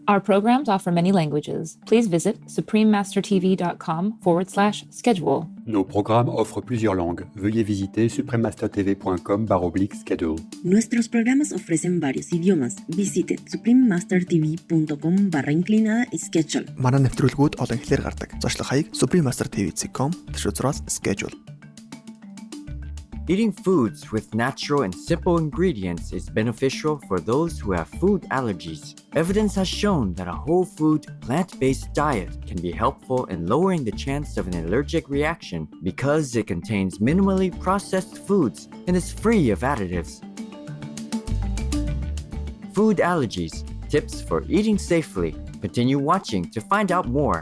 Our programs offer many languages. Please visit suprememastertv.com/schedule. Nos programmes offrent plusieurs langues. Veuillez visiter suprememastertv.com/schedule. Nuestros programas ofrecen varios idiomas. Visite suprememastertv.com/schedule. Манай нэвтрүүлгүүд олон хэлээр гардаг. Зочлох хаяг suprememastertv.com/schedule. Eating foods with natural and simple ingredients is beneficial for those who have food allergies. Evidence has shown that a whole food, plant-based diet can be helpful in lowering the chance of an allergic reaction because it contains minimally processed foods and is free of additives. Food allergies, tips for eating safely. Continue watching to find out more.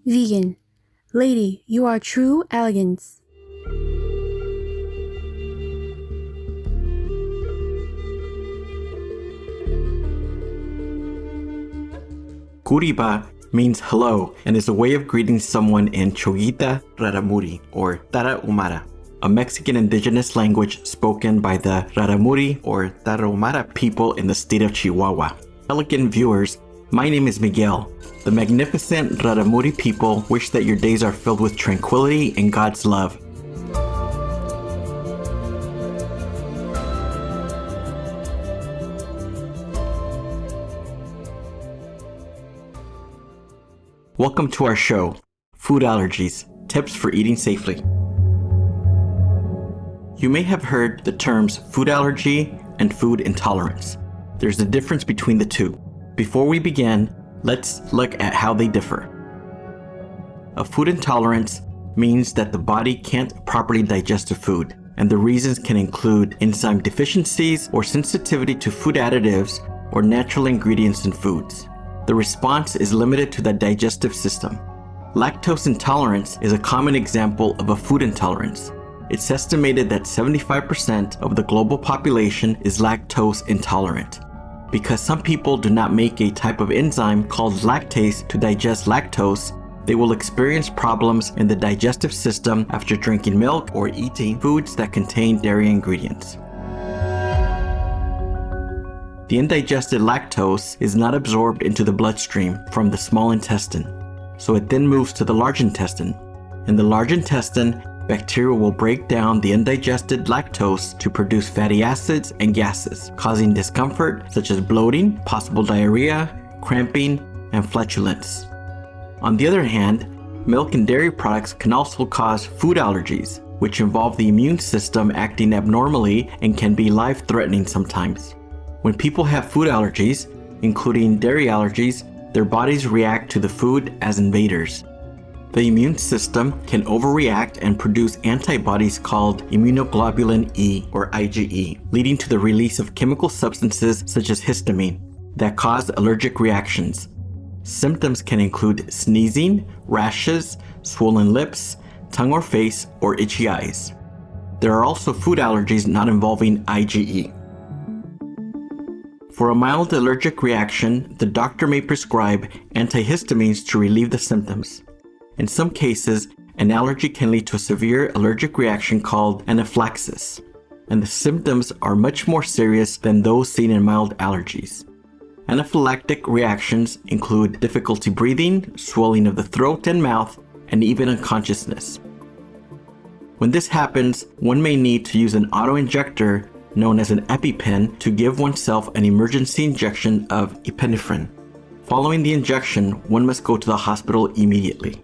Vegan. Lady, you are true Allergens. Kuriba means hello and is a way of greeting someone in Choguita Raramuri or Tarahumara, a Mexican indigenous language spoken by the Raramuri or Tarahumara people in the state of Chihuahua. Elegant viewers, my name is Miguel. The magnificent Raramuri people wish that your days are filled with tranquility and God's love. Welcome to our show, Food Allergies, Tips for Eating Safely. You may have heard the terms food allergy and food intolerance. There's a difference between the two. Before we begin, let's look at how they differ. A food intolerance means that the body can't properly digest a food, and the reasons can include enzyme deficiencies or sensitivity to food additives or natural ingredients in foods. The response is limited to the digestive system. Lactose intolerance is a common example of a food intolerance. It's estimated that 75% of the global population is lactose intolerant. Because some people do not make a type of enzyme called lactase to digest lactose, they will experience problems in the digestive system after drinking milk or eating foods that contain dairy ingredients. The indigested lactose is not absorbed into the bloodstream from the small intestine, so it then moves to the large intestine. In the large intestine, bacteria will break down the indigested lactose to produce fatty acids and gases, causing discomfort such as bloating, possible diarrhea, cramping, and flatulence. On the other hand, milk and dairy products can also cause food allergies, which involve the immune system acting abnormally and can be life-threatening sometimes. When people have food allergies, including dairy allergies, their bodies react to the food as invaders. The immune system can overreact and produce antibodies called immunoglobulin E or IgE, leading to the release of chemical substances such as histamine that cause allergic reactions. Symptoms can include sneezing, rashes, swollen lips, tongue or face, or itchy eyes. There are also food allergies not involving IgE. For a mild allergic reaction, the doctor may prescribe antihistamines to relieve the symptoms. In some cases, an allergy can lead to a severe allergic reaction called anaphylaxis, and the symptoms are much more serious than those seen in mild allergies. Anaphylactic reactions include difficulty breathing, swelling of the throat and mouth, and even unconsciousness. When this happens, one may need to use an auto-injector known as an EpiPen to give oneself an emergency injection of epinephrine. Following the injection, one must go to the hospital immediately.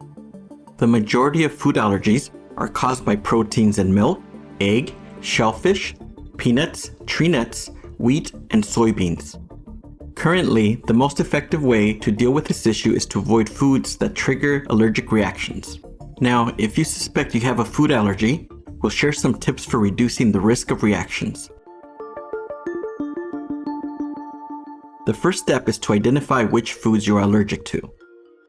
The majority of food allergies are caused by proteins in milk, egg, shellfish, peanuts, tree nuts, wheat, and soybeans. Currently, the most effective way to deal with this issue is to avoid foods that trigger allergic reactions. Now, if you suspect you have a food allergy, we'll share some tips for reducing the risk of reactions. The first step is to identify which foods you are allergic to.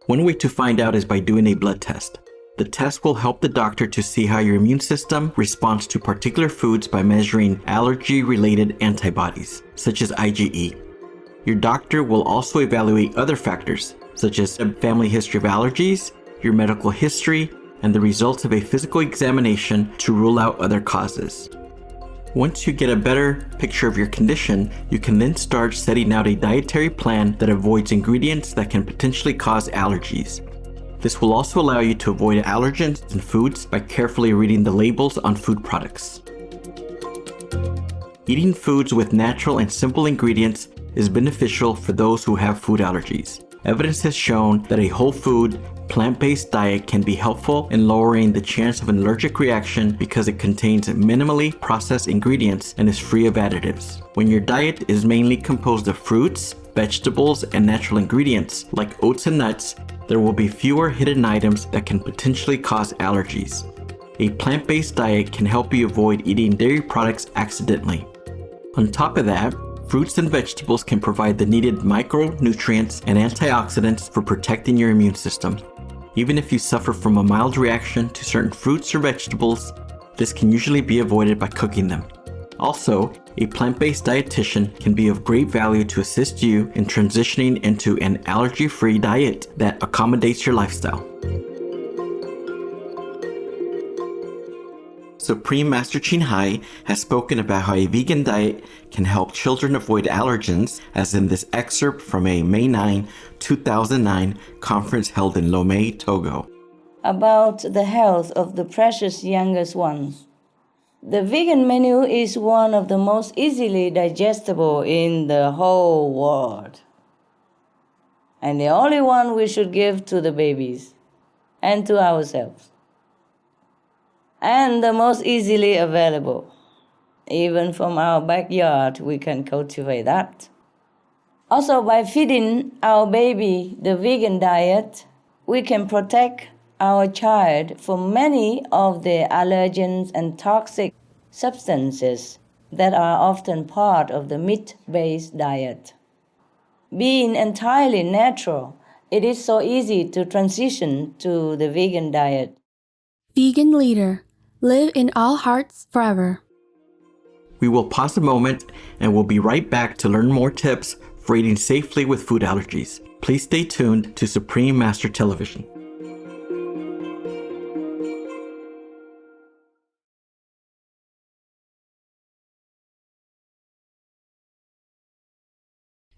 One way to find out is by doing a blood test. The test will help the doctor to see how your immune system responds to particular foods by measuring allergy-related antibodies, such as IgE. Your doctor will also evaluate other factors, such as a family history of allergies, your medical history, and the results of a physical examination to rule out other causes. Once you get a better picture of your condition, you can then start setting out a dietary plan that avoids ingredients that can potentially cause allergies. This will also allow you to avoid allergens in foods by carefully reading the labels on food products. Eating foods with natural and simple ingredients is beneficial for those who have food allergies. Evidence has shown that a whole food, plant-based diet can be helpful in lowering the chance of an allergic reaction because it contains minimally processed ingredients and is free of additives. When your diet is mainly composed of fruits, vegetables, and natural ingredients like oats and nuts, there will be fewer hidden items that can potentially cause allergies. A plant-based diet can help you avoid eating dairy products accidentally. On top of that, fruits and vegetables can provide the needed micronutrients and antioxidants for protecting your immune system. Even if you suffer from a mild reaction to certain fruits or vegetables, this can usually be avoided by cooking them. Also, a plant-based dietitian can be of great value to assist you in transitioning into an allergy-free diet that accommodates your lifestyle. Supreme Master Ching Hai has spoken about how a vegan diet can help children avoid allergens, as in this excerpt from a May 9, 2009 conference held in Lomé, Togo. About the health of the precious youngest ones. The vegan menu is one of the most easily digestible in the whole world, and the only one we should give to the babies and to ourselves, and the most easily available. Even from our backyard, we can cultivate that. Also, by feeding our baby the vegan diet, we can protect our child from many of the allergens and toxic substances that are often part of the meat-based diet. Being entirely natural, it is so easy to transition to the vegan diet. Vegan leader, live in all hearts forever. We will pause a moment and we'll be right back to learn more tips for eating safely with food allergies. Please stay tuned to Supreme Master Television.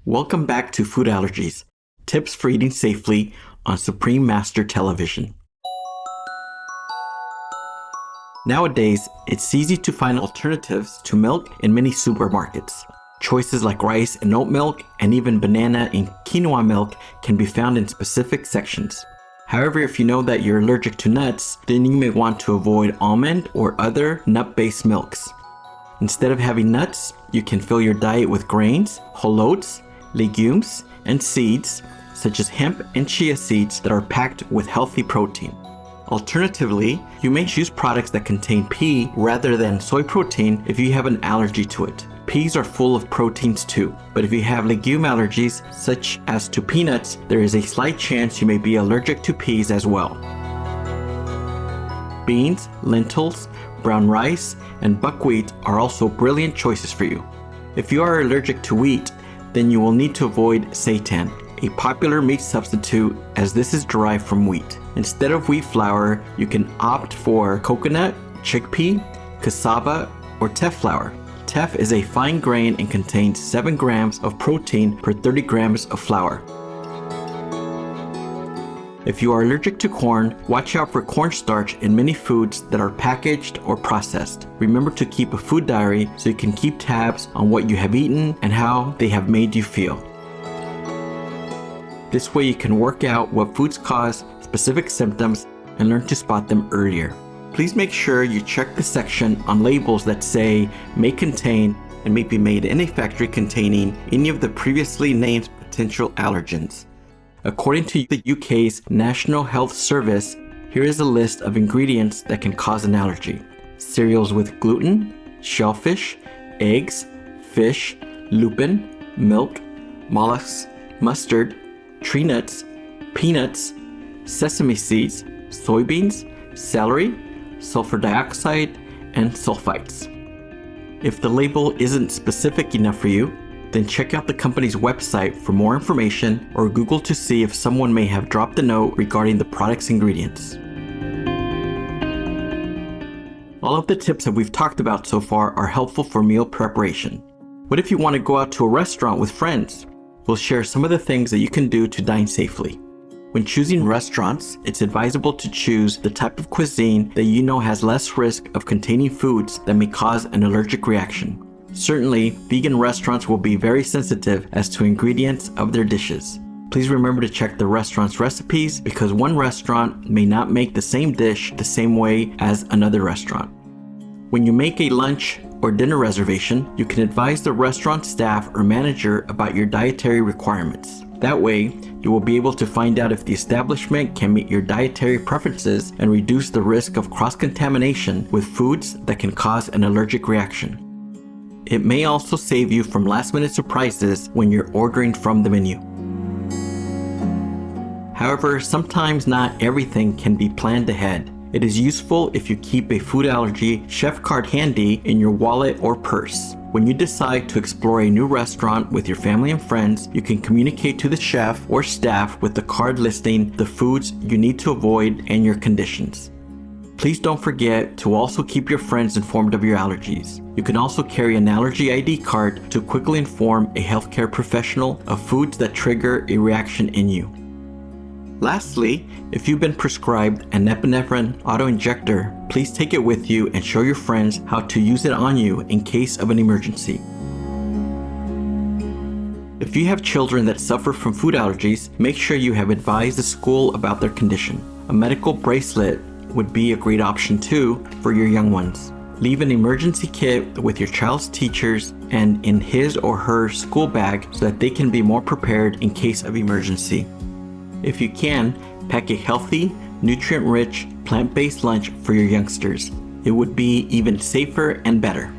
Welcome back to Food Allergies, tips for eating safely on Supreme Master Television. Nowadays, it's easy to find alternatives to milk in many supermarkets. Choices like rice and oat milk, and even banana and quinoa milk can be found in specific sections. However, if you know that you're allergic to nuts, then you may want to avoid almond or other nut-based milks. Instead of having nuts, you can fill your diet with grains, whole oats, legumes, and seeds, such as hemp and chia seeds that are packed with healthy protein. Alternatively, you may choose products that contain pea rather than soy protein if you have an allergy to it. Peas are full of proteins too, but if you have legume allergies, such as to peanuts, there is a slight chance you may be allergic to peas as well. Beans, lentils, brown rice, and buckwheat are also brilliant choices for you. If you are allergic to wheat, then you will need to avoid seitan, a popular meat substitute, as this is derived from wheat. Instead of wheat flour, you can opt for coconut, chickpea, cassava, or teff flour. Teff is a fine grain and contains 7 grams of protein per 30 grams of flour. If you are allergic to corn, watch out for cornstarch in many foods that are packaged or processed. Remember to keep a food diary so you can keep tabs on what you have eaten and how they have made you feel. This way you can work out what foods cause specific symptoms and learn to spot them earlier. Please make sure you check the section on labels that say may contain and may be made in a factory containing any of the previously named potential allergens. According to the UK's National Health Service, here is a list of ingredients that can cause an allergy. Cereals with gluten, shellfish, eggs, fish, lupin, milk, mollusks, mustard, tree nuts, peanuts, sesame seeds, soybeans, celery, sulfur dioxide, and sulfites. If the label isn't specific enough for you, then check out the company's website for more information or Google to see if someone may have dropped a note regarding the product's ingredients. All of the tips that we've talked about so far are helpful for meal preparation. What if you want to go out to a restaurant with friends? We'll share some of the things that you can do to dine safely. When choosing restaurants, it's advisable to choose the type of cuisine that you know has less risk of containing foods that may cause an allergic reaction. Certainly, vegan restaurants will be very sensitive as to ingredients of their dishes. Please remember to check the restaurant's recipes because one restaurant may not make the same dish the same way as another restaurant. When you make a lunch or dinner reservation, you can advise the restaurant staff or manager about your dietary requirements. That way, you will be able to find out if the establishment can meet your dietary preferences and reduce the risk of cross-contamination with foods that can cause an allergic reaction. It may also save you from last-minute surprises when you're ordering from the menu. However, sometimes not everything can be planned ahead. It is useful if you keep a food allergy chef card handy in your wallet or purse. When you decide to explore a new restaurant with your family and friends, you can communicate to the chef or staff with the card listing the foods you need to avoid and your conditions. Please don't forget to also keep your friends informed of your allergies. You can also carry an allergy ID card to quickly inform a healthcare professional of foods that trigger a reaction in you. Lastly, if you've been prescribed an epinephrine auto-injector, please take it with you and show your friends how to use it on you in case of an emergency. If you have children that suffer from food allergies, make sure you have advised the school about their condition. A medical bracelet would be a great option too for your young ones. Leave an emergency kit with your child's teachers and in his or her school bag so that they can be more prepared in case of emergency. If you can, pack a healthy, nutrient-rich, plant-based lunch for your youngsters. It would be even safer and better.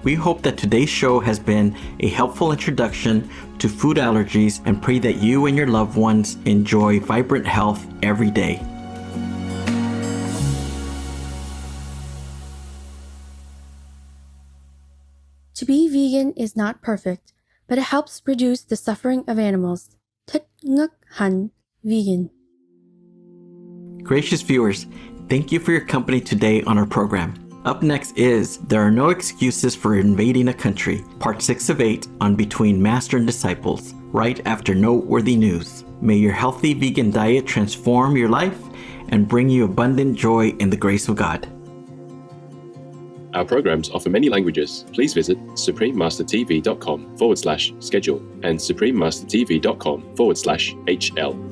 We hope that today's show has been a helpful introduction to food allergies and pray that you and your loved ones enjoy vibrant health every day. To be vegan is not perfect, but it helps reduce the suffering of animals. Han vegan. Gracious viewers, thank you for your company today on our program. Up next is There Are No Excuses for Invading a Country, Part 6 of 8 on Between Master and Disciples, right after noteworthy news. May your healthy vegan diet transform your life and bring you abundant joy in the grace of God. Our programs offer many languages. Please visit suprememastertv.com/schedule and suprememastertv.com/HL.